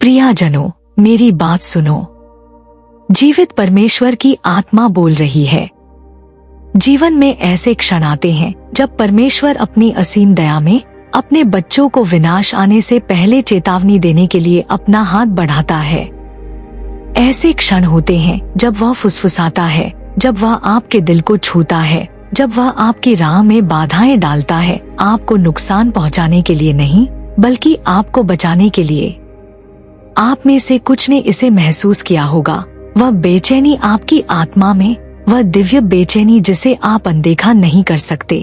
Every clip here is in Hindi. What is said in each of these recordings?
प्रियजनों, मेरी बात सुनो। जीवित परमेश्वर की आत्मा बोल रही है। जीवन में ऐसे क्षण आते हैं जब परमेश्वर अपनी असीम दया में अपने बच्चों को विनाश आने से पहले चेतावनी देने के लिए अपना हाथ बढ़ाता है। ऐसे क्षण होते हैं जब वह फुसफुसाता है, जब वह आपके दिल को छूता है, जब वह आपकी राह में बाधाएं डालता है, आपको नुकसान पहुंचाने के लिए नहीं बल्कि आपको बचाने के लिए। आप में से कुछ ने इसे महसूस किया होगा, वह बेचैनी आपकी आत्मा में, वह दिव्य बेचैनी जिसे आप अनदेखा नहीं कर सकते।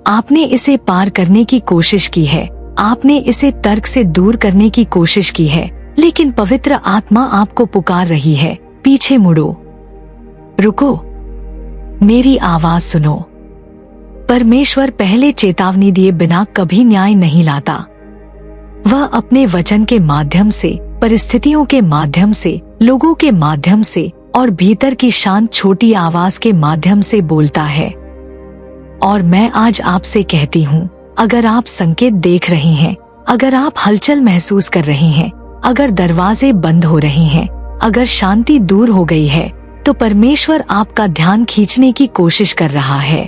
आपने इसे पार करने की कोशिश की है, आपने इसे तर्क से दूर करने की कोशिश की है, लेकिन पवित्र आत्मा आपको पुकार रही है, पीछे मुड़ो, रुको, मेरी आवाज सुनो। परमेश्वर पहले चेतावनी दिए बिना कभी न्याय नहीं लाता। वह अपने वचन के माध्यम से, परिस्थितियों के माध्यम से, लोगों के माध्यम से और भीतर की शांत छोटी आवाज के माध्यम से बोलता है। और मैं आज आपसे कहती हूँ, अगर आप संकेत देख रहे हैं, अगर आप हलचल महसूस कर रहे हैं, अगर दरवाजे बंद हो रहे हैं, अगर शांति दूर हो गई है, तो परमेश्वर आपका ध्यान खींचने की कोशिश कर रहा है।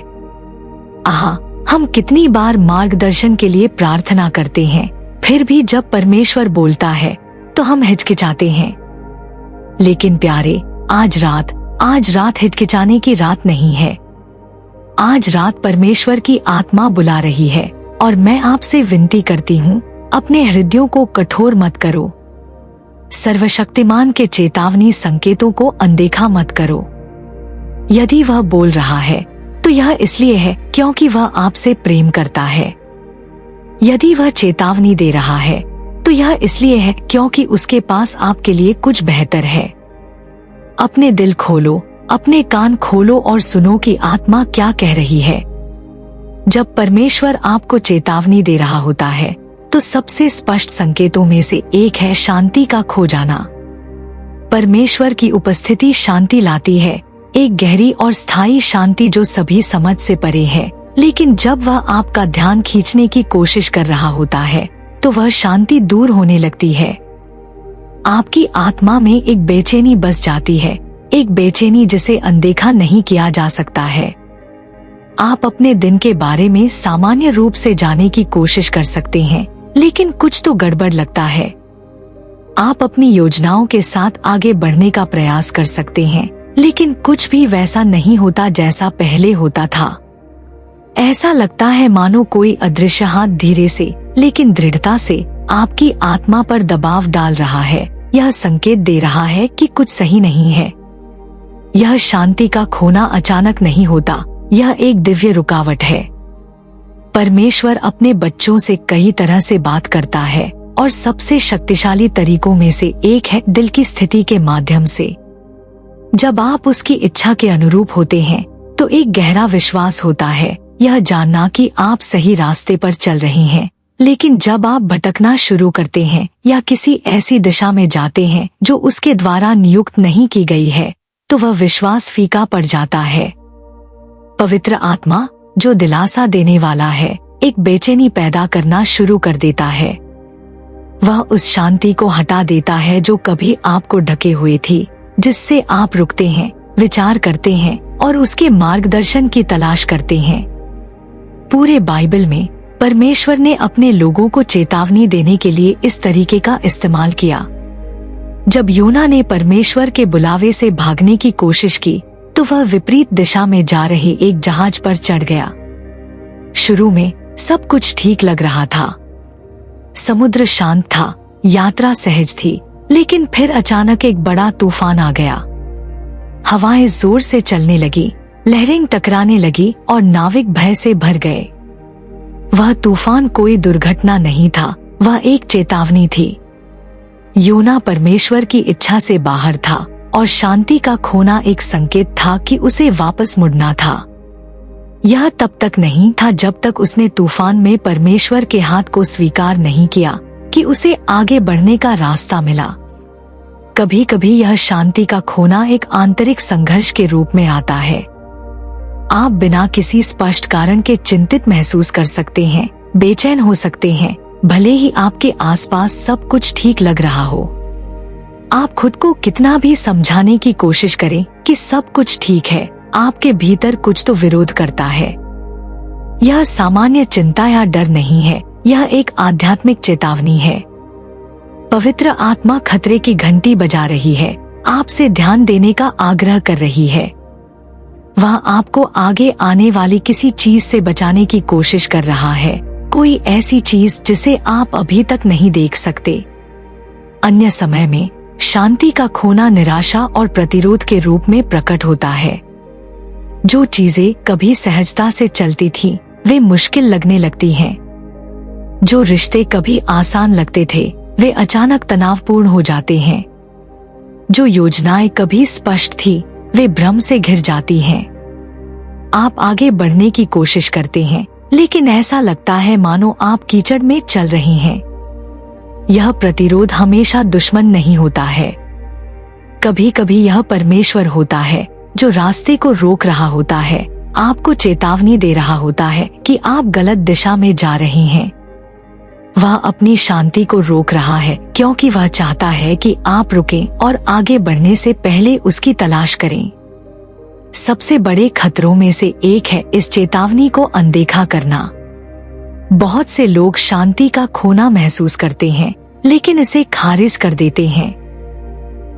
हम कितनी बार मार्गदर्शन के लिए प्रार्थना करते हैं, फिर भी जब परमेश्वर बोलता है तो हम हिचकिचाते हैं। लेकिन प्यारे, आज रात हिचकिचाने की रात नहीं है। आज रात परमेश्वर की आत्मा बुला रही है और मैं आपसे विनती करती हूँ, अपने हृदयों को कठोर मत करो। सर्वशक्तिमान के चेतावनी संकेतों को अनदेखा मत करो। यदि वह बोल रहा है तो यह इसलिए है क्योंकि वह आपसे प्रेम करता है। यदि वह चेतावनी दे रहा है तो यह इसलिए है क्योंकि उसके पास आपके लिए कुछ बेहतर है। अपने दिल खोलो, अपने कान खोलो और सुनो कि आत्मा क्या कह रही है। जब परमेश्वर आपको चेतावनी दे रहा होता है तो सबसे स्पष्ट संकेतों में से एक है शांति का खो जाना। परमेश्वर की उपस्थिति शांति लाती है, एक गहरी और स्थायी शांति जो सभी समझ से परे है। लेकिन जब वह आपका ध्यान खींचने की कोशिश कर रहा होता है तो वह शांति दूर होने लगती है। आपकी आत्मा में एक बेचैनी बस जाती है, एक बेचैनी जिसे अनदेखा नहीं किया जा सकता है। आप अपने दिन के बारे में सामान्य रूप से जाने की कोशिश कर सकते हैं, लेकिन कुछ तो गड़बड़ लगता है। आप अपनी योजनाओं के साथ आगे बढ़ने का प्रयास कर सकते हैं, लेकिन कुछ भी वैसा नहीं होता जैसा पहले होता था। ऐसा लगता है मानो कोई अदृश्य हाथ धीरे से लेकिन दृढ़ता से आपकी आत्मा पर दबाव डाल रहा है। यह संकेत दे रहा है कि कुछ सही नहीं है। यह शांति का खोना अचानक नहीं होता, यह एक दिव्य रुकावट है। परमेश्वर अपने बच्चों से कई तरह से बात करता है और सबसे शक्तिशाली तरीकों में से एक है दिल की स्थिति के माध्यम से। जब आप उसकी इच्छा के अनुरूप होते हैं तो एक गहरा विश्वास होता है, यह जानना कि आप सही रास्ते पर चल रहे हैं। लेकिन जब आप भटकना शुरू करते हैं या किसी ऐसी दिशा में जाते हैं जो उसके द्वारा नियुक्त नहीं की गई है, तो वह विश्वास फीका पड़ जाता है। पवित्र आत्मा, जो दिलासा देने वाला है, एक बेचैनी पैदा करना शुरू कर देता है। वह उस शांति को हटा देता है जो कभी आपको ढके हुए थी, जिससे आप रुकते हैं, विचार करते हैं और उसके मार्गदर्शन की तलाश करते हैं। पूरे बाइबल में परमेश्वर ने अपने लोगों को चेतावनी देने के लिए इस तरीके का इस्तेमाल किया। जब योना ने परमेश्वर के बुलावे से भागने की कोशिश की तो वह विपरीत दिशा में जा रहे एक जहाज पर चढ़ गया। शुरू में सब कुछ ठीक लग रहा था, समुद्र शांत था, यात्रा सहज थी, लेकिन फिर अचानक एक बड़ा तूफान आ गया। हवाएं जोर से चलने लगी, लहरें टकराने लगी और नाविक भय से भर गए। वह तूफान कोई दुर्घटना नहीं था, वह एक चेतावनी थी। योना परमेश्वर की इच्छा से बाहर था और शांति का खोना एक संकेत था कि उसे वापस मुड़ना था। यह तब तक नहीं था जब तक उसने तूफान में परमेश्वर के हाथ को स्वीकार नहीं किया कि उसे आगे बढ़ने का रास्ता मिला। कभी कभी यह शांति का खोना एक आंतरिक संघर्ष के रूप में आता है। आप बिना किसी स्पष्ट कारण के चिंतित महसूस कर सकते हैं, बेचैन हो सकते हैं, भले ही आपके आसपास सब कुछ ठीक लग रहा हो। आप खुद को कितना भी समझाने की कोशिश करें कि सब कुछ ठीक है, आपके भीतर कुछ तो विरोध करता है। यह सामान्य चिंता या डर नहीं है, यह एक आध्यात्मिक चेतावनी है। पवित्र आत्मा खतरे की घंटी बजा रही है, आपसे ध्यान देने का आग्रह कर रही है। वह आपको आगे आने वाली किसी चीज से बचाने की कोशिश कर रहा है, कोई ऐसी चीज जिसे आप अभी तक नहीं देख सकते। अन्य समय में शांति का खोना निराशा और प्रतिरोध के रूप में प्रकट होता है। जो चीजें कभी सहजता से चलती थीं, वे मुश्किल लगने लगती हैं। जो रिश्ते कभी आसान लगते थे, वे अचानक तनावपूर्ण हो जाते हैं। जो योजनाएं कभी स्पष्ट थी, वे भ्रम से घिर जाती हैं। आप आगे बढ़ने की कोशिश करते हैं, लेकिन ऐसा लगता है मानो आप कीचड़ में चल रही हैं। यह प्रतिरोध हमेशा दुश्मन नहीं होता है। कभी कभी यह परमेश्वर होता है जो रास्ते को रोक रहा होता है, आपको चेतावनी दे रहा होता है कि आप गलत दिशा में जा रही हैं। वह अपनी शांति को रोक रहा है क्योंकि वह चाहता है कि आप रुकें और आगे बढ़ने से पहले उसकी तलाश करें। सबसे बड़े खतरों में से एक है इस चेतावनी को अनदेखा करना। बहुत से लोग शांति का खोना महसूस करते हैं, लेकिन इसे खारिज कर देते हैं।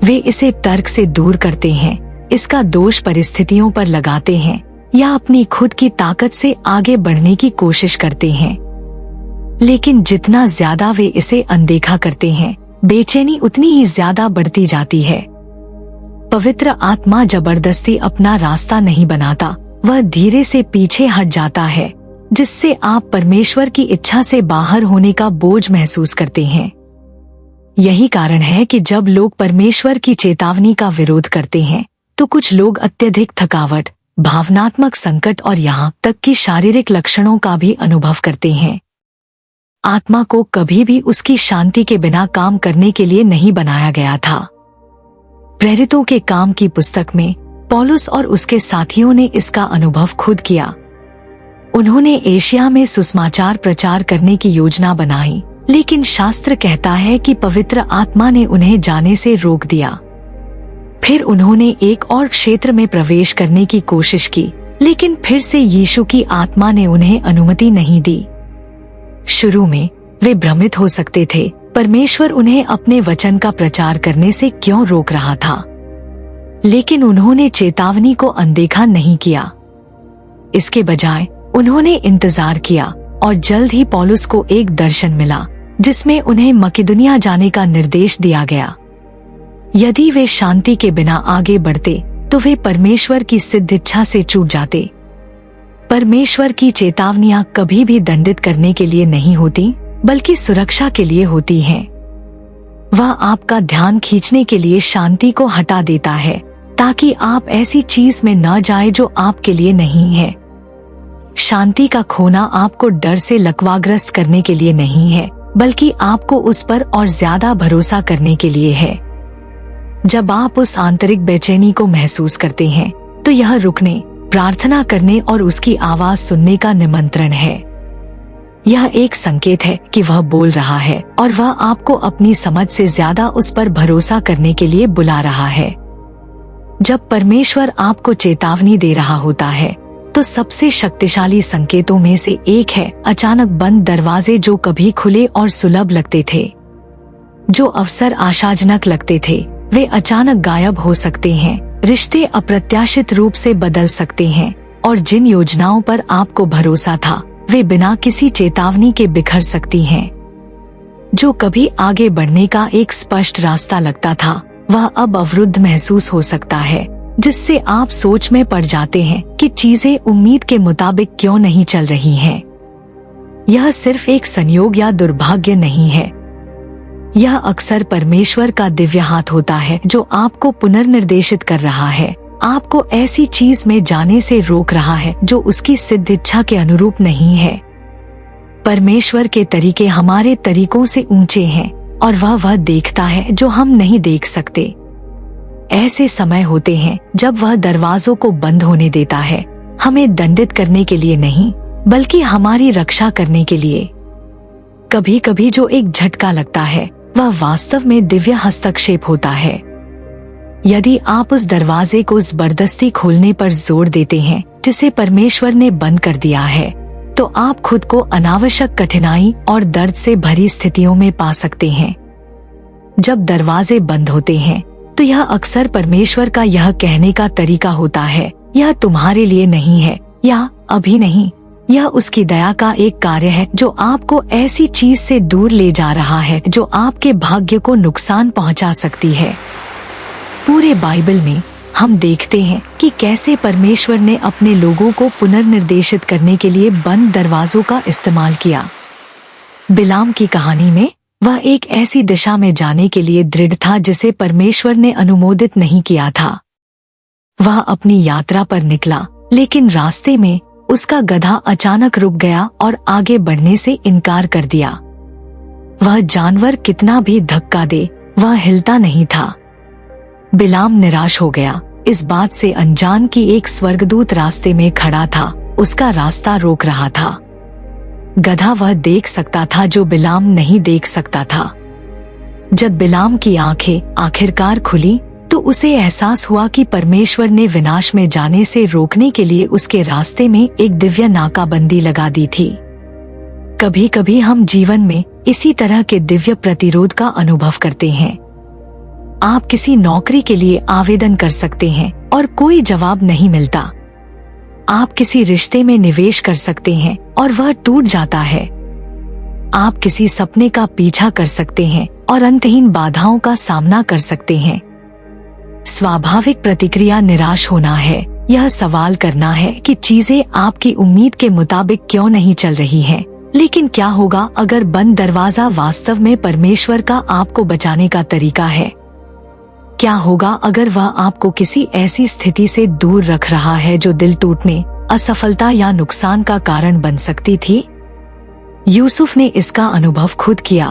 वे इसे तर्क से दूर करते हैं, इसका दोष परिस्थितियों पर लगाते हैं या अपनी खुद की ताकत से आगे बढ़ने की कोशिश करते हैं। लेकिन जितना ज्यादा वे इसे अनदेखा करते हैं, बेचैनी उतनी ही ज्यादा बढ़ती जाती है। पवित्र आत्मा जबरदस्ती अपना रास्ता नहीं बनाता, वह धीरे से पीछे हट जाता है, जिससे आप परमेश्वर की इच्छा से बाहर होने का बोझ महसूस करते हैं। यही कारण है कि जब लोग परमेश्वर की चेतावनी का विरोध करते हैं, तो कुछ लोग अत्यधिक थकावट, भावनात्मक संकट और यहाँ तक कि शारीरिक लक्षणों का भी अनुभव करते हैं। आत्मा को कभी भी उसकी शांति के बिना काम करने के लिए नहीं बनाया गया था। प्रेरितों के काम की पुस्तक में पौलुस और उसके साथियों ने इसका अनुभव खुद किया। उन्होंने एशिया में सुसमाचार प्रचार करने की योजना बनाई, लेकिन शास्त्र कहता है कि पवित्र आत्मा ने उन्हें जाने से रोक दिया। फिर उन्होंने एक और क्षेत्र में प्रवेश करने की कोशिश की, लेकिन फिर से यीशु की आत्मा ने उन्हें अनुमति नहीं दी। शुरू में वे भ्रमित हो सकते थे, परमेश्वर उन्हें अपने वचन का प्रचार करने से क्यों रोक रहा था, लेकिन उन्होंने चेतावनी को अनदेखा नहीं किया। इसके बजाय उन्होंने इंतजार किया और जल्द ही पौलुस को एक दर्शन मिला, जिसमें उन्हें मकिदुनिया जाने का निर्देश दिया गया। यदि वे शांति के बिना आगे बढ़ते, तो वे परमेश्वर की सिद्ध इच्छा से चूक जाते। परमेश्वर की चेतावनियां कभी भी दंडित करने के लिए नहीं होती, बल्कि सुरक्षा के लिए होती हैं। वह आपका ध्यान खींचने के लिए शांति को हटा देता है, ताकि आप ऐसी चीज में न जाए जो आपके लिए नहीं है। शांति का खोना आपको डर से लकवाग्रस्त करने के लिए नहीं है, बल्कि आपको उस पर और ज्यादा भरोसा करने के लिए है। जब आप उस आंतरिक बेचैनी को महसूस करते हैं, तो यह रुकने, प्रार्थना करने और उसकी आवाज सुनने का निमंत्रण है। यह एक संकेत है कि वह बोल रहा है और वह आपको अपनी समझ से ज्यादा उस पर भरोसा करने के लिए बुला रहा है। जब परमेश्वर आपको चेतावनी दे रहा होता है, तो सबसे शक्तिशाली संकेतों में से एक है अचानक बंद दरवाजे जो कभी खुले और सुलभ लगते थे। जो अवसर आशाजनक लगते थे, वे अचानक गायब हो सकते हैं। रिश्ते अप्रत्याशित रूप से बदल सकते हैं और जिन योजनाओं पर आपको भरोसा था, वे बिना किसी चेतावनी के बिखर सकती हैं। जो कभी आगे बढ़ने का एक स्पष्ट रास्ता लगता था, वह अब अवरुद्ध महसूस हो सकता है, जिससे आप सोच में पड़ जाते हैं कि चीजें उम्मीद के मुताबिक क्यों नहीं चल रही हैं। यह सिर्फ एक संयोग या दुर्भाग्य नहीं है। यह अक्सर परमेश्वर का दिव्य हाथ होता है जो आपको पुनर्निर्देशित कर रहा है, आपको ऐसी चीज में जाने से रोक रहा है जो उसकी सिद्ध इच्छा के अनुरूप नहीं है। परमेश्वर के तरीके हमारे तरीकों से ऊंचे हैं और वह देखता है जो हम नहीं देख सकते। ऐसे समय होते हैं जब वह दरवाजों को बंद होने देता है, हमें दंडित करने के लिए नहीं, बल्कि हमारी रक्षा करने के लिए। कभी कभी जो एक झटका लगता है वह वास्तव में दिव्य हस्तक्षेप होता है। यदि आप उस दरवाजे को जबरदस्ती खोलने पर जोर देते हैं जिसे परमेश्वर ने बंद कर दिया है, तो आप खुद को अनावश्यक कठिनाई और दर्द से भरी स्थितियों में पा सकते हैं। जब दरवाजे बंद होते हैं तो यह अक्सर परमेश्वर का यह कहने का तरीका होता है, यह तुम्हारे लिए नहीं है या अभी नहीं। यह उसकी दया का एक कार्य है जो आपको ऐसी चीज से दूर ले जा रहा है जो आपके भाग्य को नुकसान पहुंचा सकती है। पूरे बाइबल में हम देखते हैं कि कैसे परमेश्वर ने अपने लोगों को पुनर्निर्देशित करने के लिए बंद दरवाजों का इस्तेमाल किया। बिलाम की कहानी में वह एक ऐसी दिशा में जाने के लिए दृढ़ था जिसे परमेश्वर ने अनुमोदित नहीं किया था। वह अपनी यात्रा पर निकला, लेकिन रास्ते में उसका गधा अचानक रुक गया और आगे बढ़ने से इनकार कर दिया। वह जानवर कितना भी धक्का दे, वह हिलता नहीं था। बिलाम निराश हो गया, इस बात से अनजान कि एक स्वर्गदूत रास्ते में खड़ा था, उसका रास्ता रोक रहा था। गधा वह देख सकता था जो बिलाम नहीं देख सकता था। जब बिलाम की आंखें आखिरकार खुली तो उसे एहसास हुआ कि परमेश्वर ने विनाश में जाने से रोकने के लिए उसके रास्ते में एक दिव्य नाकाबंदी लगा दी थी। कभी कभी हम जीवन में इसी तरह के दिव्य प्रतिरोध का अनुभव करते हैं। आप किसी नौकरी के लिए आवेदन कर सकते हैं और कोई जवाब नहीं मिलता। आप किसी रिश्ते में निवेश कर सकते हैं और वह टूट जाता है। आप किसी सपने का पीछा कर सकते हैं और अंतहीन बाधाओं का सामना कर सकते हैं। स्वाभाविक प्रतिक्रिया निराश होना है, यह सवाल करना है कि चीजें आपकी उम्मीद के मुताबिक क्यों नहीं चल रही हैं। लेकिन क्या होगा अगर बंद दरवाजा वास्तव में परमेश्वर का आपको बचाने का तरीका है? क्या होगा अगर वह आपको किसी ऐसी स्थिति से दूर रख रहा है जो दिल टूटने, असफलता या नुकसान का कारण बन सकती थी? यूसुफ ने इसका अनुभव खुद किया।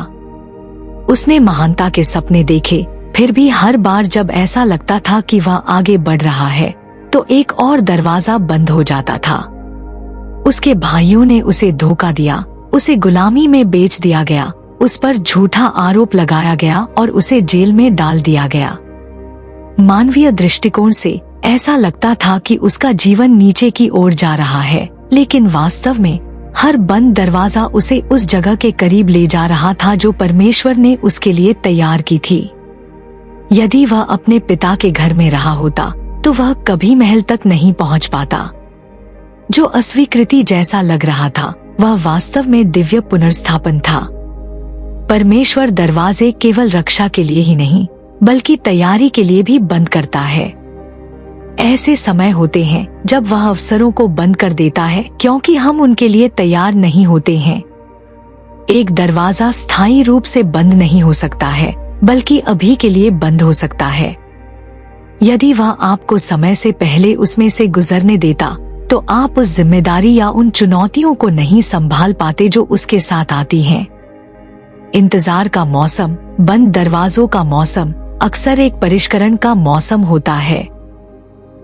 उसने महानता के सपने देखे, फिर भी हर बार जब ऐसा लगता था कि वह आगे बढ़ रहा है तो एक और दरवाजा बंद हो जाता था। उसके भाइयों ने उसे धोखा दिया, उसे गुलामी में बेच दिया गया, उस पर झूठा आरोप लगाया गया और उसे जेल में डाल दिया गया। मानवीय दृष्टिकोण से ऐसा लगता था कि उसका जीवन नीचे की ओर जा रहा है, लेकिन वास्तव में हर बंद दरवाजा उसे उस जगह के करीब ले जा रहा था जो परमेश्वर ने उसके लिए तैयार की थी। यदि वह अपने पिता के घर में रहा होता तो वह कभी महल तक नहीं पहुंच पाता। जो अस्वीकृति जैसा लग रहा था वह वास्तव में दिव्य पुनर्स्थापन था। परमेश्वर दरवाजे केवल रक्षा के लिए ही नहीं बल्कि तैयारी के लिए भी बंद करता है। ऐसे समय होते हैं जब वह अवसरों को बंद कर देता है क्योंकि हम उनके लिए तैयार नहीं होते हैं। एक दरवाजा स्थायी रूप से बंद नहीं हो सकता है बल्कि अभी के लिए बंद हो सकता है। यदि वह आपको समय से पहले उसमें से गुजरने देता तो आप उस जिम्मेदारी या उन चुनौतियों को नहीं संभाल पाते जो उसके साथ आती हैं। इंतजार का मौसम, बंद दरवाजों का मौसम अक्सर एक परिष्करण का मौसम होता है।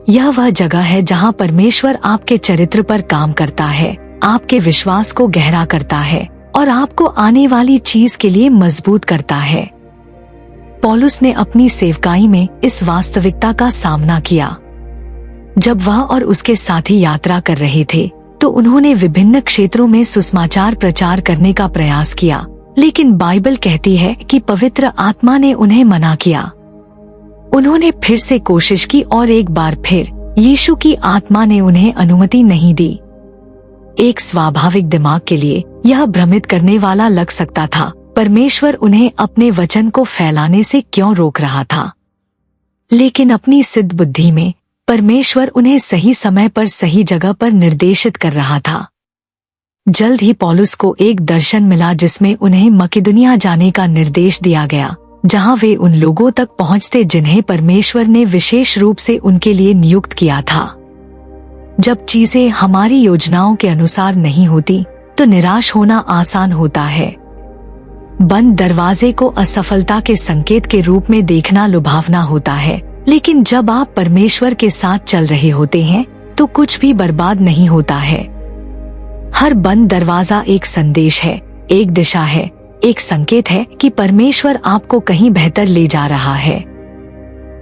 यह वह जगह है जहां परमेश्वर आपके चरित्र पर काम करता है, आपके विश्वास को गहरा करता है और आपको आने वाली चीज के लिए मजबूत करता है। पौलुस ने अपनी सेवकाई में इस वास्तविकता का सामना किया। जब वह और उसके साथी यात्रा कर रहे थे तो उन्होंने विभिन्न क्षेत्रों में सुसमाचार प्रचार करने का प्रयास किया, लेकिन बाइबल कहती है कि पवित्र आत्मा ने उन्हें मना किया। उन्होंने फिर से कोशिश की और एक बार फिर यीशु की आत्मा ने उन्हें अनुमति नहीं दी। एक स्वाभाविक दिमाग के लिए यह भ्रमित करने वाला लग सकता था, परमेश्वर उन्हें अपने वचन को फैलाने से क्यों रोक रहा था? लेकिन अपनी सिद्ध बुद्धि में परमेश्वर उन्हें सही समय पर सही जगह पर निर्देशित कर रहा था। जल्द ही पौलुस को एक दर्शन मिला जिसमें उन्हें मकिदुनिया जाने का निर्देश दिया गया, जहां वे उन लोगों तक पहुंचते जिन्हें परमेश्वर ने विशेष रूप से उनके लिए नियुक्त किया था। जब चीजें हमारी योजनाओं के अनुसार नहीं होती तो निराश होना आसान होता है। बंद दरवाजे को असफलता के संकेत के रूप में देखना लुभावना होता है, लेकिन जब आप परमेश्वर के साथ चल रहे होते हैं तो कुछ भी बर्बाद नहीं होता है। हर बंद दरवाजा एक संदेश है, एक दिशा है, एक संकेत है कि परमेश्वर आपको कहीं बेहतर ले जा रहा है।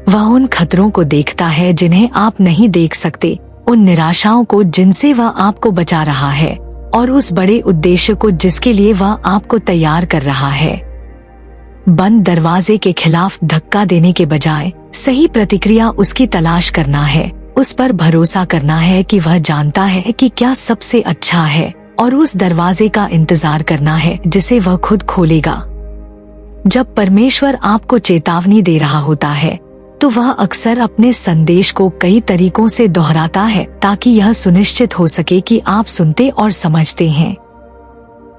वह उन खतरों को देखता है जिन्हें आप नहीं देख सकते, उन निराशाओं को जिनसे वह आपको बचा रहा है, और उस बड़े उद्देश्य को जिसके लिए वह आपको तैयार कर रहा है। बंद दरवाजे के खिलाफ धक्का देने के बजाय सही प्रतिक्रिया उसकी तलाश करना है, उस पर भरोसा करना है कि वह जानता है कि क्या सबसे अच्छा है, और उस दरवाजे का इंतजार करना है जिसे वह खुद खोलेगा। जब परमेश्वर आपको चेतावनी दे रहा होता है तो वह अक्सर अपने संदेश को कई तरीकों से दोहराता है ताकि यह सुनिश्चित हो सके कि आप सुनते और समझते हैं।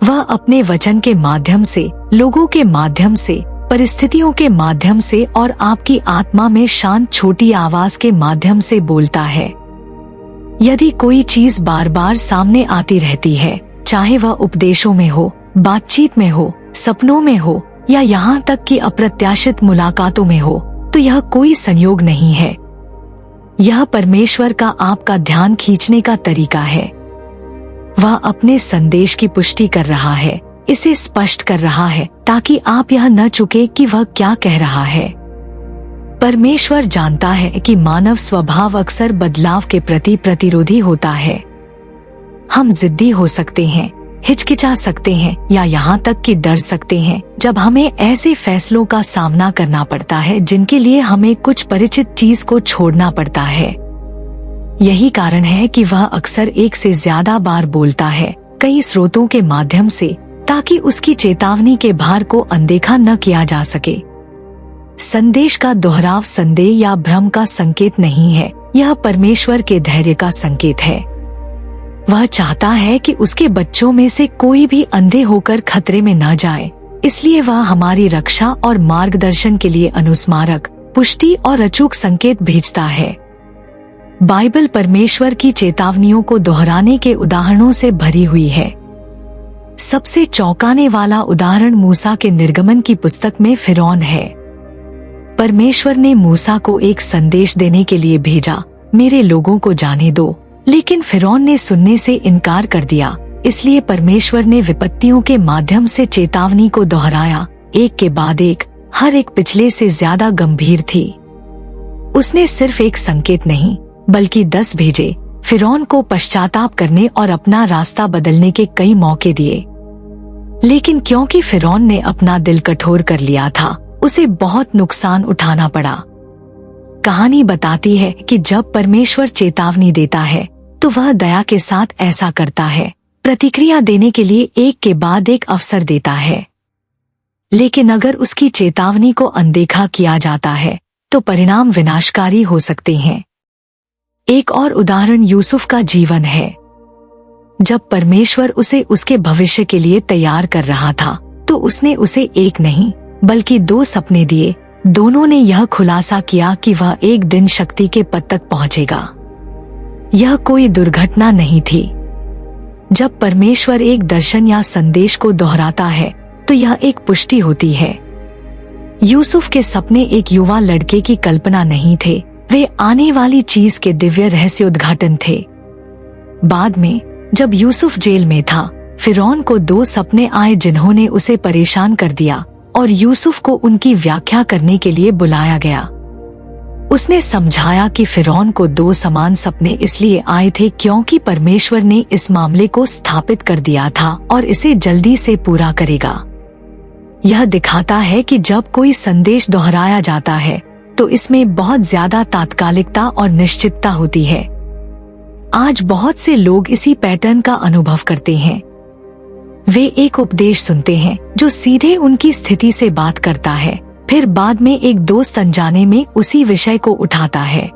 वह अपने वचन के माध्यम से, लोगों के माध्यम से, परिस्थितियों के माध्यम से और आपकी आत्मा में शांत छोटी आवाज के माध्यम से बोलता है। यदि कोई चीज बार बार सामने आती रहती है, चाहे वह उपदेशों में हो, बातचीत में हो, सपनों में हो या यहाँ तक कि अप्रत्याशित मुलाकातों में हो, तो यह कोई संयोग नहीं है। यह परमेश्वर का आपका ध्यान खींचने का तरीका है। वह अपने संदेश की पुष्टि कर रहा है, इसे स्पष्ट कर रहा है ताकि आप यह न चुके कि वह क्या कह रहा है। परमेश्वर जानता है कि मानव स्वभाव अक्सर बदलाव के प्रति प्रतिरोधी होता है। हम जिद्दी हो सकते हैं, हिचकिचा सकते हैं या यहाँ तक कि डर सकते हैं जब हमें ऐसे फैसलों का सामना करना पड़ता है जिनके लिए हमें कुछ परिचित चीज को छोड़ना पड़ता है। यही कारण है कि वह अक्सर एक से ज्यादा बार बोलता है, कई स्रोतों के माध्यम से, ताकि उसकी चेतावनी के भार को अनदेखा न किया जा सके। संदेश का दोहराव संदेह या भ्रम का संकेत नहीं है, यह परमेश्वर के धैर्य का संकेत है। वह चाहता है कि उसके बच्चों में से कोई भी अंधे होकर खतरे में न जाए, इसलिए वह हमारी रक्षा और मार्गदर्शन के लिए अनुस्मारक, पुष्टि और अचूक संकेत भेजता है। बाइबल परमेश्वर की चेतावनियों को दोहराने के उदाहरणों से भरी हुई है। सबसे चौंकाने वाला उदाहरण मूसा के निर्गमन की पुस्तक में फिरौन है। परमेश्वर ने मूसा को एक संदेश देने के लिए भेजा, मेरे लोगों को जाने दो, लेकिन फिरौन ने सुनने से इनकार कर दिया। इसलिए परमेश्वर ने विपत्तियों के माध्यम से चेतावनी को दोहराया, एक के बाद एक, हर एक पिछले से ज्यादा गंभीर थी। उसने सिर्फ एक संकेत नहीं बल्कि 10 भेजे, फिरौन को पश्चाताप करने और अपना रास्ता बदलने के कई मौके दिए। लेकिन क्योंकि फिरौन ने अपना दिल कठोर कर लिया था, उसे बहुत नुकसान उठाना पड़ा। कहानी बताती है कि जब परमेश्वर चेतावनी देता है तो वह दया के साथ ऐसा करता है, प्रतिक्रिया देने के लिए एक के बाद एक अवसर देता है। लेकिन अगर उसकी चेतावनी को अनदेखा किया जाता है तो परिणाम विनाशकारी हो सकते हैं। एक और उदाहरण यूसुफ का जीवन है। जब परमेश्वर उसे उसके भविष्य के लिए तैयार कर रहा था तो उसने उसे एक नहीं बल्कि 2 सपने दिए। दोनों ने यह खुलासा किया कि वह एक दिन शक्ति के पद तक पहुंचेगा। यह कोई दुर्घटना नहीं थी। जब परमेश्वर एक दर्शन या संदेश को दोहराता है तो यह एक पुष्टि होती है। यूसुफ के सपने एक युवा लड़के की कल्पना नहीं थे, वे आने वाली चीज के दिव्य रहस्य उद्घाटन थे। बाद में जब यूसुफ जेल में था, फिरौन को 2 सपने आए जिन्होंने उसे परेशान कर दिया और यूसुफ को उनकी व्याख्या करने के लिए बुलाया गया। उसने समझाया कि फिरौन को 2 समान सपने इसलिए आए थे क्योंकि परमेश्वर ने इस मामले को स्थापित कर दिया था और इसे जल्दी से पूरा करेगा। यह दिखाता है कि जब कोई संदेश दोहराया जाता है तो इसमें बहुत ज्यादा तात्कालिकता और निश्चितता होती है। आज बहुत से लोग इसी पैटर्न का अनुभव करते हैं। वे एक उपदेश सुनते हैं जो सीधे उनकी स्थिति से बात करता है, फिर बाद में एक दोस्त अनजाने में उसी विषय को उठाता है।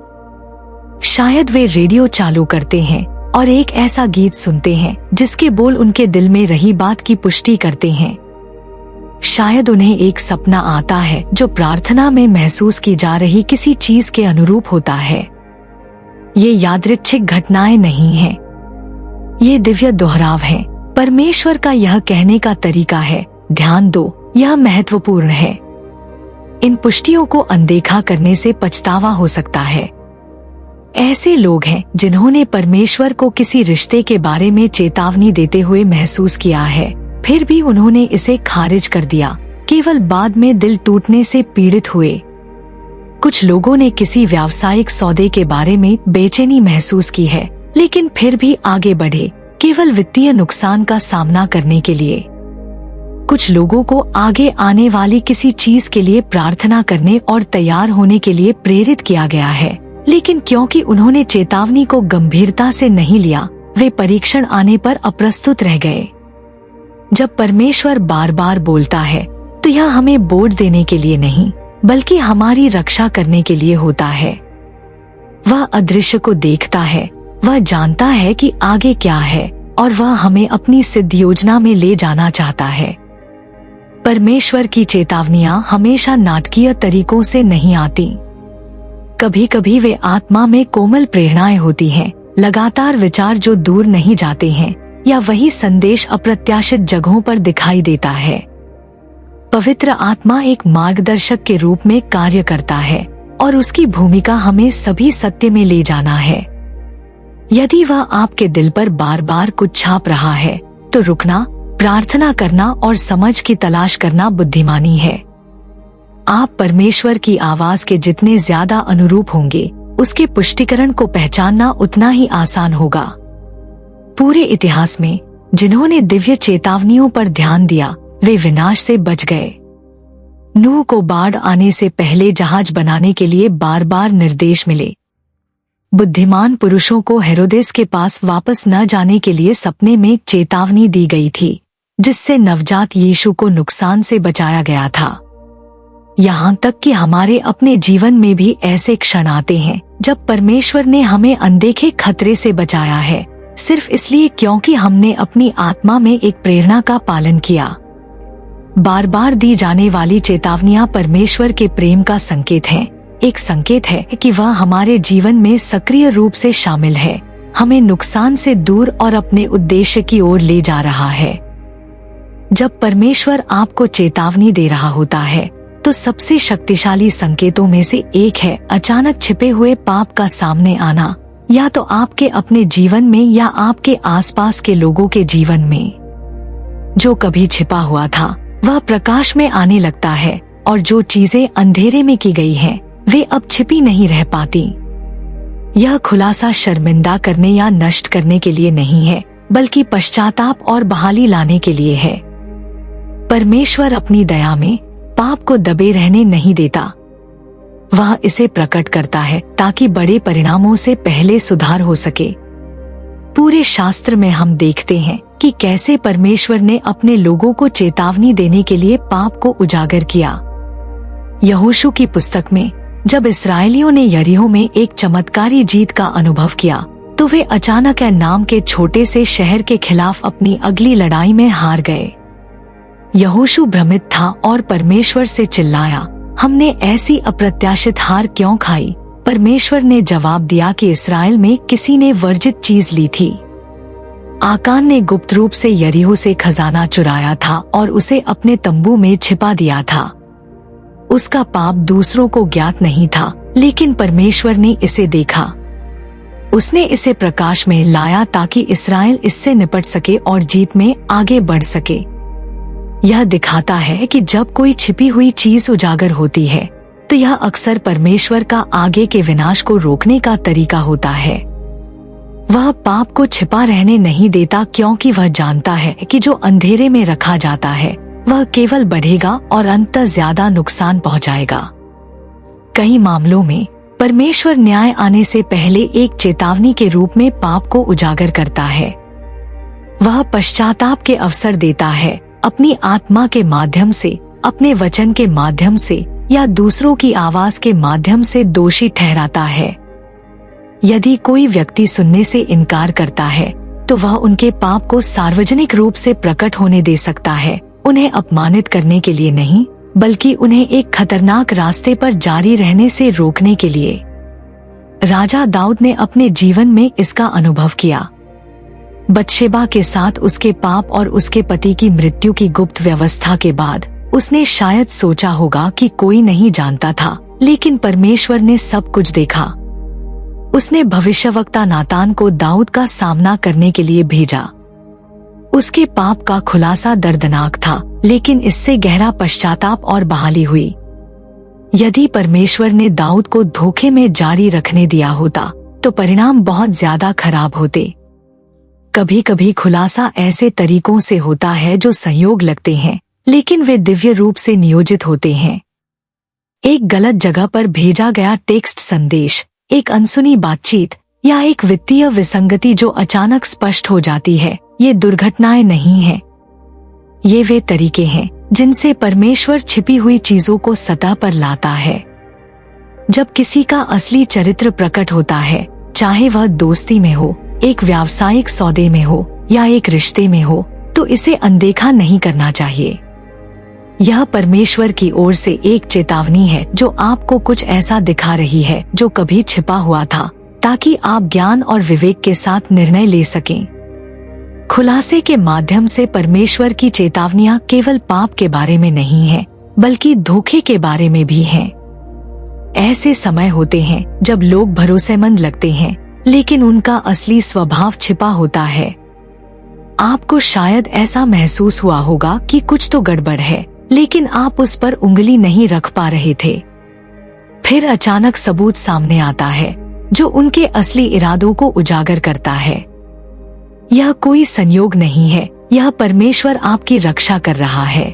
शायद वे रेडियो चालू करते हैं और एक ऐसा गीत सुनते हैं जिसके बोल उनके दिल में रही बात की पुष्टि करते हैं। शायद उन्हें एक सपना आता है जो प्रार्थना में महसूस की जा रही किसी चीज के अनुरूप होता है। ये यादृच्छिक घटनाएं नहीं हैं, ये दिव्य दोहराव है। परमेश्वर का यह कहने का तरीका है, ध्यान दो, यह महत्वपूर्ण है। इन पुष्टियों को अनदेखा करने से पछतावा हो सकता है। ऐसे लोग हैं जिन्होंने परमेश्वर को किसी रिश्ते के बारे में चेतावनी देते हुए महसूस किया है, फिर भी उन्होंने इसे खारिज कर दिया, केवल बाद में दिल टूटने से पीड़ित हुए। कुछ लोगों ने किसी व्यावसायिक सौदे के बारे में बेचैनी महसूस की है, लेकिन फिर भी आगे बढ़े, केवल वित्तीय नुकसान का सामना करने के लिए। कुछ लोगों को आगे आने वाली किसी चीज के लिए प्रार्थना करने और तैयार होने के लिए प्रेरित किया गया है, लेकिन क्योंकि उन्होंने चेतावनी को गंभीरता से नहीं लिया, वे परीक्षण आने पर अप्रस्तुत रह गए। जब परमेश्वर बार बार बोलता है तो यह हमें बोझ देने के लिए नहीं, बल्कि हमारी रक्षा करने के लिए होता है। वह अदृश्य को देखता है, वह जानता है कि आगे क्या है, और वह हमें अपनी सिद्ध योजना में ले जाना चाहता है। परमेश्वर की चेतावनियां हमेशा नाटकीय तरीकों से नहीं आती। कभी कभी वे आत्मा में कोमल प्रेरणाएं होती हैं, लगातार विचार जो दूर नहीं जाते हैं, या वही संदेश अप्रत्याशित जगहों पर दिखाई देता है। पवित्र आत्मा एक मार्गदर्शक के रूप में कार्य करता है, और उसकी भूमिका हमें सभी सत्य में ले जाना है। यदि वह आपके दिल पर बार बार कुछ छाप रहा है, तो रुकना, प्रार्थना करना और समझ की तलाश करना बुद्धिमानी है। आप परमेश्वर की आवाज के जितने ज्यादा अनुरूप होंगे, उसके पुष्टिकरण को पहचानना उतना ही आसान होगा। पूरे इतिहास में जिन्होंने दिव्य चेतावनियों पर ध्यान दिया, वे विनाश से बच गए। नूह को बाढ़ आने से पहले जहाज बनाने के लिए बार बार निर्देश मिले। बुद्धिमान पुरुषों को हेरोदेस के पास वापस न जाने के लिए सपने में चेतावनी दी गई थी, जिससे नवजात यीशु को नुकसान से बचाया गया था। यहाँ तक कि हमारे अपने जीवन में भी ऐसे क्षण आते हैं जब परमेश्वर ने हमें अनदेखे खतरे से बचाया है, सिर्फ इसलिए क्योंकि हमने अपनी आत्मा में एक प्रेरणा का पालन किया। बार बार दी जाने वाली चेतावनियां परमेश्वर के प्रेम का संकेत हैं, एक संकेत है कि वह हमारे जीवन में सक्रिय रूप से शामिल है, हमें नुकसान से दूर और अपने उद्देश्य की ओर ले जा रहा है। जब परमेश्वर आपको चेतावनी दे रहा होता है, तो सबसे शक्तिशाली संकेतों में से एक है अचानक छिपे हुए पाप का सामने आना, या तो आपके अपने जीवन में या आपके आसपास के लोगों के जीवन में। जो कभी छिपा हुआ था वह प्रकाश में आने लगता है, और जो चीजें अंधेरे में की गई हैं, वे अब छिपी नहीं रह पाती। यह खुलासा शर्मिंदा करने या नष्ट करने के लिए नहीं है, बल्कि पश्चाताप और बहाली लाने के लिए है। परमेश्वर अपनी दया में पाप को दबे रहने नहीं देता। वह इसे प्रकट करता है ताकि बड़े परिणामों से पहले सुधार हो सके। पूरे शास्त्र में हम देखते हैं कि कैसे परमेश्वर ने अपने लोगों को चेतावनी देने के लिए पाप को उजागर किया। यहोशू की पुस्तक में जब इस्राएलियों ने यरीहो में एक चमत्कारी जीत का अनुभव किया, तो वे अचानक नाम के छोटे से शहर के खिलाफ अपनी अगली लड़ाई में हार गए। यहोशू भ्रमित था और परमेश्वर से चिल्लाया, हमने ऐसी अप्रत्याशित हार क्यों खाई? परमेश्वर ने जवाब दिया कि इस्राएल में किसी ने वर्जित चीज ली थी। आकान ने गुप्त रूप से यरीहो से खजाना चुराया था और उसे अपने तंबू में छिपा दिया था। उसका पाप दूसरों को ज्ञात नहीं था, लेकिन परमेश्वर ने इसे देखा। उसने इसे प्रकाश में लाया ताकि इस्राएल इससे निपट सके और जीत में आगे बढ़ सके। यह दिखाता है कि जब कोई छिपी हुई चीज उजागर होती है, तो यह अक्सर परमेश्वर का आगे के विनाश को रोकने का तरीका होता है। वह पाप को छिपा रहने नहीं देता, क्योंकि वह जानता है कि जो अंधेरे में रखा जाता है वह केवल बढ़ेगा और अंततः ज्यादा नुकसान पहुंचाएगा। कई मामलों में परमेश्वर न्याय आने से पहले एक चेतावनी के रूप में पाप को उजागर करता है। वह पश्चाताप के अवसर देता है, अपनी आत्मा के माध्यम से, अपने वचन के माध्यम से या दूसरों की आवाज के माध्यम से दोषी ठहराता है। यदि कोई व्यक्ति सुनने से इनकार करता है, तो वह उनके पाप को सार्वजनिक रूप से प्रकट होने दे सकता है, उन्हें अपमानित करने के लिए नहीं, बल्कि उन्हें एक खतरनाक रास्ते पर जारी रहने से रोकने के लिए। राजा दाऊद ने अपने जीवन में इसका अनुभव किया। बत्शेबा के साथ उसके पाप और उसके पति की मृत्यु की गुप्त व्यवस्था के बाद उसने शायद सोचा होगा कि कोई नहीं जानता था, लेकिन परमेश्वर ने सब कुछ देखा। उसने भविष्यवक्ता नातान को दाऊद का सामना करने के लिए भेजा। उसके पाप का खुलासा दर्दनाक था, लेकिन इससे गहरा पश्चाताप और बहाली हुई। यदि परमेश्वर ने दाऊद को धोखे में जारी रखने दिया होता तो परिणाम बहुत ज्यादा खराब होते। कभी कभी खुलासा ऐसे तरीकों से होता है जो संयोग लगते हैं, लेकिन वे दिव्य रूप से नियोजित होते हैं। एक गलत जगह पर भेजा गया टेक्स्ट संदेश, एक अनसुनी बातचीत या एक वित्तीय विसंगति जो अचानक स्पष्ट हो जाती है, ये दुर्घटनाएं नहीं हैं। ये वे तरीके हैं जिनसे परमेश्वर छिपी हुई चीजों को सतह पर लाता है। जब किसी का असली चरित्र प्रकट होता है, चाहे वह दोस्ती में हो, एक व्यावसायिक सौदे में हो या एक रिश्ते में हो, तो इसे अनदेखा नहीं करना चाहिए। यह परमेश्वर की ओर से एक चेतावनी है जो आपको कुछ ऐसा दिखा रही है जो कभी छिपा हुआ था, ताकि आप ज्ञान और विवेक के साथ निर्णय ले सकें। खुलासे के माध्यम से परमेश्वर की चेतावनियां केवल पाप के बारे में नहीं है, बल्कि धोखे के बारे में भी हैं। ऐसे समय होते हैं जब लोग भरोसेमंद लगते हैं, लेकिन उनका असली स्वभाव छिपा होता है। आपको शायद ऐसा महसूस हुआ होगा कि कुछ तो गड़बड़ है, लेकिन आप उस पर उंगली नहीं रख पा रहे थे। फिर अचानक सबूत सामने आता है जो उनके असली इरादों को उजागर करता है। यह कोई संयोग नहीं है, यह परमेश्वर आपकी रक्षा कर रहा है।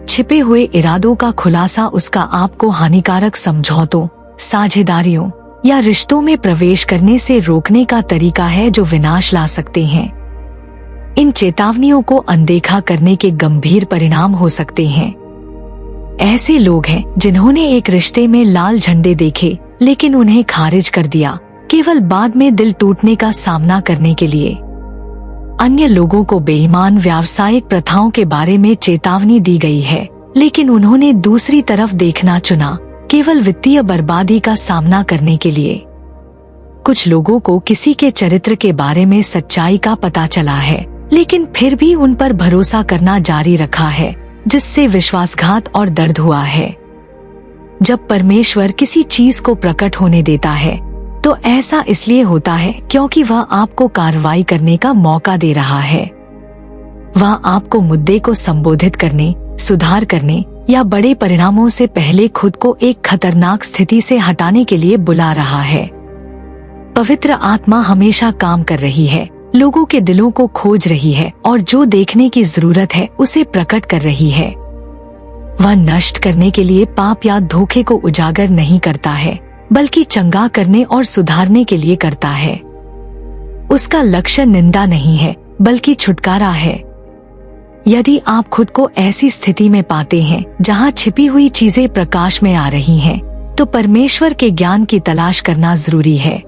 छिपे हुए इरादों का खुलासा उसका आपको हानिकारक समझौतों, साझेदारियों या रिश्तों में प्रवेश करने से रोकने का तरीका है जो विनाश ला सकते हैं। इन चेतावनियों को अनदेखा करने के गंभीर परिणाम हो सकते हैं। ऐसे लोग हैं जिन्होंने एक रिश्ते में लाल झंडे देखे, लेकिन उन्हें खारिज कर दिया, केवल बाद में दिल टूटने का सामना करने के लिए। अन्य लोगों को बेईमान व्यावसायिक प्रथाओं के बारे में चेतावनी दी गई है, लेकिन उन्होंने दूसरी तरफ देखना चुना, केवल वित्तीय बर्बादी का सामना करने के लिए। कुछ लोगों को किसी के चरित्र के बारे में सच्चाई का पता चला है, लेकिन फिर भी उन पर भरोसा करना जारी रखा है, जिससे विश्वासघात और दर्द हुआ है। जब परमेश्वर किसी चीज को प्रकट होने देता है, तो ऐसा इसलिए होता है क्योंकि वह आपको कार्रवाई करने का मौका दे रहा है। वह आपको मुद्दे को संबोधित करने, सुधार करने या बड़े परिणामों से पहले खुद को एक खतरनाक स्थिति से हटाने के लिए बुला रहा है। पवित्र आत्मा हमेशा काम कर रही है, लोगों के दिलों को खोज रही है और जो देखने की जरूरत है उसे प्रकट कर रही है। वह नष्ट करने के लिए पाप या धोखे को उजागर नहीं करता है, बल्कि चंगा करने और सुधारने के लिए करता है। उसका लक्ष्य निंदा नहीं है, बल्कि छुटकारा है। यदि आप खुद को ऐसी स्थिति में पाते हैं जहां छिपी हुई चीजें प्रकाश में आ रही हैं, तो परमेश्वर के ज्ञान की तलाश करना जरूरी है।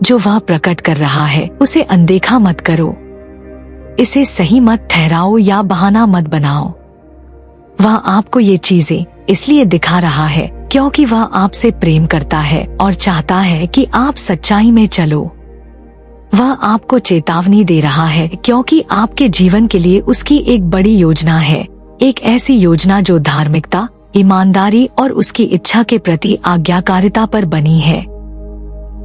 जो वह प्रकट कर रहा है उसे अनदेखा मत करो। इसे सही मत ठहराओ या बहाना मत बनाओ। वह आपको ये चीजें इसलिए दिखा रहा है क्योंकि वह आपसे प्रेम करता है और चाहता है कि आप सच्चाई में चलो। वह आपको चेतावनी दे रहा है क्योंकि आपके जीवन के लिए उसकी एक बड़ी योजना है, एक ऐसी योजना जो धार्मिकता, ईमानदारी और उसकी इच्छा के प्रति आज्ञाकारिता पर बनी है।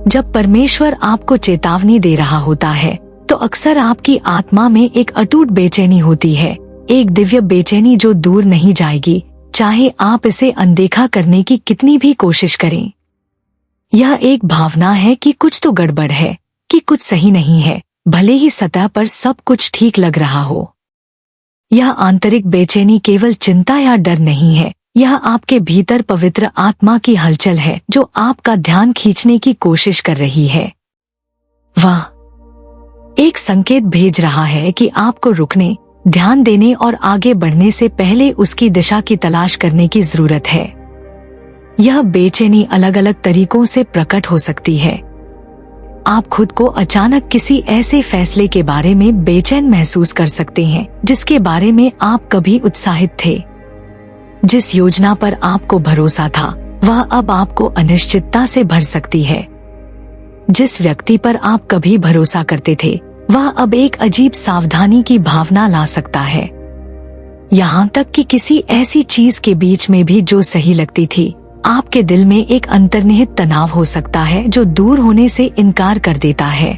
जब परमेश्वर आपको चेतावनी दे रहा होता है, तो अक्सर आपकी आत्मा में एक अटूट बेचैनी होती है, एक दिव्य बेचैनी जो दूर नहीं जाएगी, चाहे आप इसे अनदेखा करने की कितनी भी कोशिश करें। यह एक भावना है कि कुछ तो गड़बड़ है, कि कुछ सही नहीं है, भले ही सतह पर सब कुछ ठीक लग रहा हो। यह आंतरिक बेचैनी केवल चिंता या डर नहीं है, यह आपके भीतर पवित्र आत्मा की हलचल है जो आपका ध्यान खींचने की कोशिश कर रही है। वह एक संकेत भेज रहा है कि आपको रुकने, ध्यान देने और आगे बढ़ने से पहले उसकी दिशा की तलाश करने की जरूरत है। यह बेचैनी अलग अलग तरीकों से प्रकट हो सकती है। आप खुद को अचानक किसी ऐसे फैसले के बारे में बेचैन महसूस कर सकते हैं जिसके बारे में आप कभी उत्साहित थे। जिस योजना पर आपको भरोसा था, वह अब आपको अनिश्चितता से भर सकती है। जिस व्यक्ति पर आप कभी भरोसा करते थे, वह अब एक अजीब सावधानी की भावना ला सकता है। यहाँ तक कि किसी ऐसी चीज के बीच में भी जो सही लगती थी, आपके दिल में एक अंतर्निहित तनाव हो सकता है जो दूर होने से इनकार कर देता है।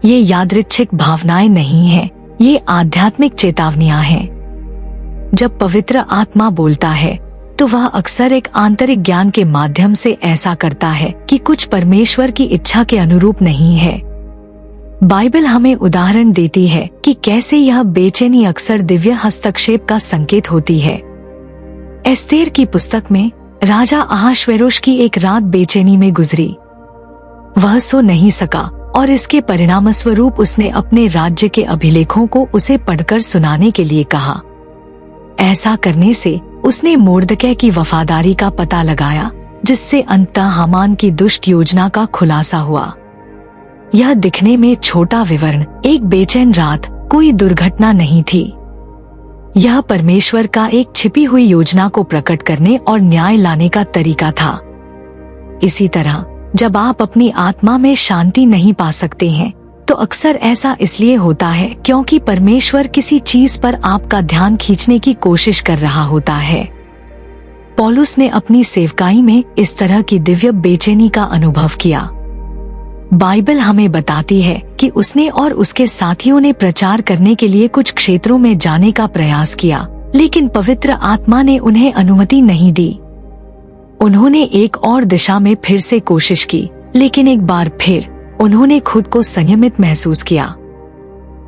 ये यादृच्छिक भावनाएं नहीं हैं, ये आध्यात्मिक चेतावनियां हैं। जब पवित्र आत्मा बोलता है तो वह अक्सर एक आंतरिक ज्ञान के माध्यम से ऐसा करता है कि कुछ परमेश्वर की इच्छा के अनुरूप नहीं है। बाइबल हमें उदाहरण देती है कि कैसे यह बेचैनी अक्सर दिव्य हस्तक्षेप का संकेत होती है। एस्तेर की पुस्तक में राजा अहाश्वेरोश की एक रात बेचैनी में गुजरी। वह सो नहीं सका और इसके परिणामस्वरूप उसने अपने राज्य के अभिलेखों को उसे पढ़कर सुनाने के लिए कहा। ऐसा करने से उसने मोर्दकै की वफादारी का पता लगाया, जिससे अंततः हामान की दुष्ट योजना का खुलासा हुआ। यह दिखने में छोटा विवरण, एक बेचैन रात, कोई दुर्घटना नहीं थी। यह परमेश्वर का एक छिपी हुई योजना को प्रकट करने और न्याय लाने का तरीका था। इसी तरह जब आप अपनी आत्मा में शांति नहीं पा सकते हैं तो अक्सर ऐसा इसलिए होता है क्योंकि परमेश्वर किसी चीज पर आपका ध्यान खींचने की कोशिश कर रहा होता है। पौलुस ने अपनी सेवकाई में इस तरह की दिव्य बेचैनी का अनुभव किया। बाइबल हमें बताती है कि उसने और उसके साथियों ने प्रचार करने के लिए कुछ क्षेत्रों में जाने का प्रयास किया, लेकिन पवित्र आत्मा ने उन्हें अनुमति नहीं दी। उन्होंने एक और दिशा में फिर से कोशिश की, लेकिन एक बार फिर उन्होंने खुद को संयमित महसूस किया।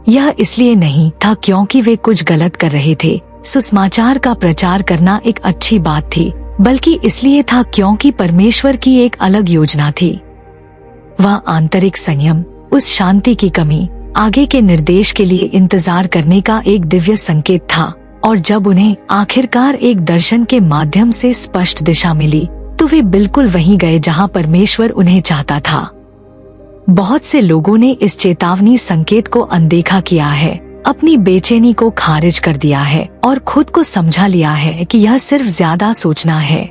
यह इसलिए नहीं था क्योंकि वे कुछ गलत कर रहे थे, सुसमाचार का प्रचार करना एक अच्छी बात थी, बल्कि इसलिए था क्योंकि परमेश्वर की एक अलग योजना थी। वह आंतरिक संयम, उस शांति की कमी, आगे के निर्देश के लिए इंतजार करने का एक दिव्य संकेत था। और जब उन्हें आखिरकार एक दर्शन के माध्यम से स्पष्ट दिशा मिली तो वे बिल्कुल वहीं गए जहां परमेश्वर उन्हें चाहता था। बहुत से लोगों ने इस चेतावनी संकेत को अनदेखा किया है, अपनी बेचैनी को खारिज कर दिया है और खुद को समझा लिया है कि यह सिर्फ ज्यादा सोचना है।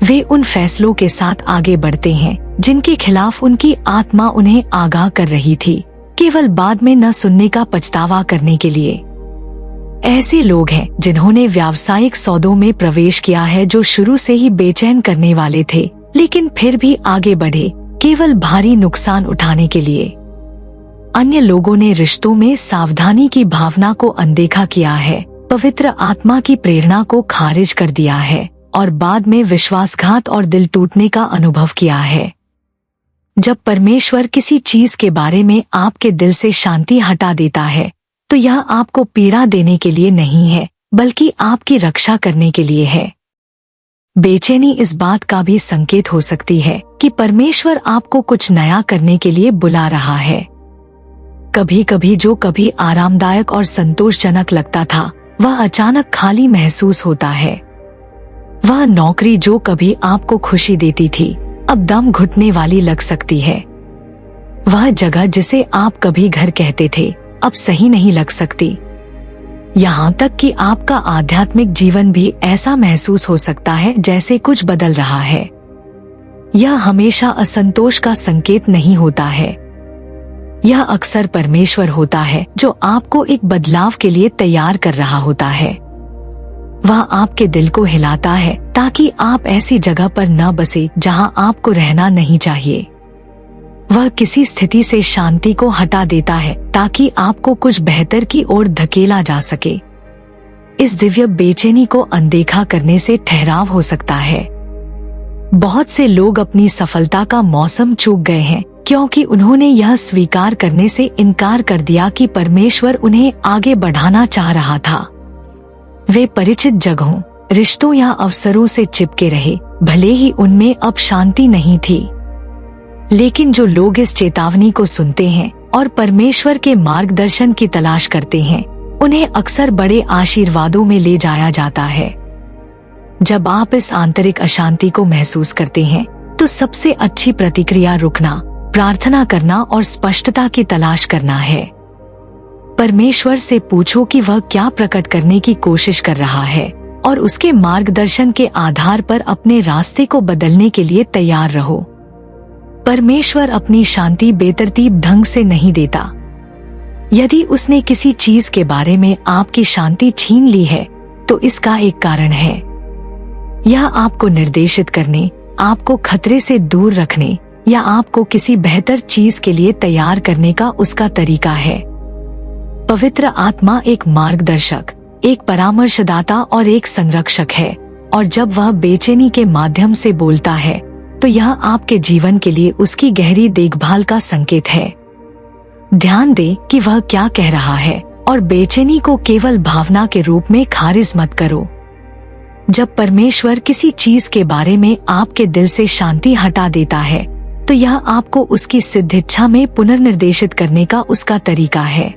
वे उन फैसलों के साथ आगे बढ़ते हैं जिनके खिलाफ उनकी आत्मा उन्हें आगाह कर रही थी, केवल बाद में न सुनने का पछतावा करने के लिए। ऐसे लोग हैं जिन्होंने व्यावसायिक सौदों में प्रवेश किया है जो शुरू से ही बेचैन करने वाले थे, लेकिन फिर भी आगे बढ़े, केवल भारी नुकसान उठाने के लिए। अन्य लोगों ने रिश्तों में सावधानी की भावना को अनदेखा किया है, पवित्र आत्मा की प्रेरणा को खारिज कर दिया है और बाद में विश्वासघात और दिल टूटने का अनुभव किया है। जब परमेश्वर किसी चीज के बारे में आपके दिल से शांति हटा देता है तो यह आपको पीड़ा देने के लिए नहीं है, बल्कि आपकी रक्षा करने के लिए है। बेचैनी इस बात का भी संकेत हो सकती है कि परमेश्वर आपको कुछ नया करने के लिए बुला रहा है। कभी कभी जो कभी आरामदायक और संतोषजनक लगता था, वह अचानक खाली महसूस होता है। वह नौकरी जो कभी आपको खुशी देती थी, अब दम घुटने वाली लग सकती है। वह जगह जिसे आप कभी घर कहते थे, अब सही नहीं लग सकती। यहाँ तक कि आपका आध्यात्मिक जीवन भी ऐसा महसूस हो सकता है जैसे कुछ बदल रहा है। यह हमेशा असंतोष का संकेत नहीं होता है। यह अक्सर परमेश्वर होता है जो आपको एक बदलाव के लिए तैयार कर रहा होता है। वह आपके दिल को हिलाता है ताकि आप ऐसी जगह पर न बसे जहां आपको रहना नहीं चाहिए। वह किसी स्थिति से शांति को हटा देता है ताकि आपको कुछ बेहतर की ओर धकेला जा सके। इस दिव्य बेचैनी को अनदेखा करने से ठहराव हो सकता है। बहुत से लोग अपनी सफलता का मौसम चूक गए हैं क्योंकि उन्होंने यह स्वीकार करने से इनकार कर दिया कि परमेश्वर उन्हें आगे बढ़ाना चाह रहा था। वे परिचित जगहों, रिश्तों या अवसरों से चिपके रहे, भले ही उनमें अब शांति नहीं थी। लेकिन जो लोग इस चेतावनी को सुनते हैं और परमेश्वर के मार्गदर्शन की तलाश करते हैं, उन्हें अक्सर बड़े आशीर्वादों में ले जाया जाता है। जब आप इस आंतरिक अशांति को महसूस करते हैं तो सबसे अच्छी प्रतिक्रिया रुकना, प्रार्थना करना और स्पष्टता की तलाश करना है। परमेश्वर से पूछो कि वह क्या प्रकट करने की कोशिश कर रहा है और उसके मार्गदर्शन के आधार पर अपने रास्ते को बदलने के लिए तैयार रहो। परमेश्वर अपनी शांति बेतरतीब ढंग से नहीं देता। यदि उसने किसी चीज के बारे में आपकी शांति छीन ली है तो इसका एक कारण है। यह आपको निर्देशित करने, आपको खतरे से दूर रखने या आपको किसी बेहतर चीज के लिए तैयार करने का उसका तरीका है। पवित्र आत्मा एक मार्गदर्शक, एक परामर्शदाता और एक संरक्षक है, और जब वह बेचैनी के माध्यम से बोलता है तो यह आपके जीवन के लिए उसकी गहरी देखभाल का संकेत है। ध्यान दें कि वह क्या कह रहा है और बेचैनी को केवल भावना के रूप में खारिज मत करो। जब परमेश्वर किसी चीज के बारे में आपके दिल से शांति हटा देता है तो यह आपको उसकी सिद्ध इच्छा में पुनर्निर्देशित करने का उसका तरीका है।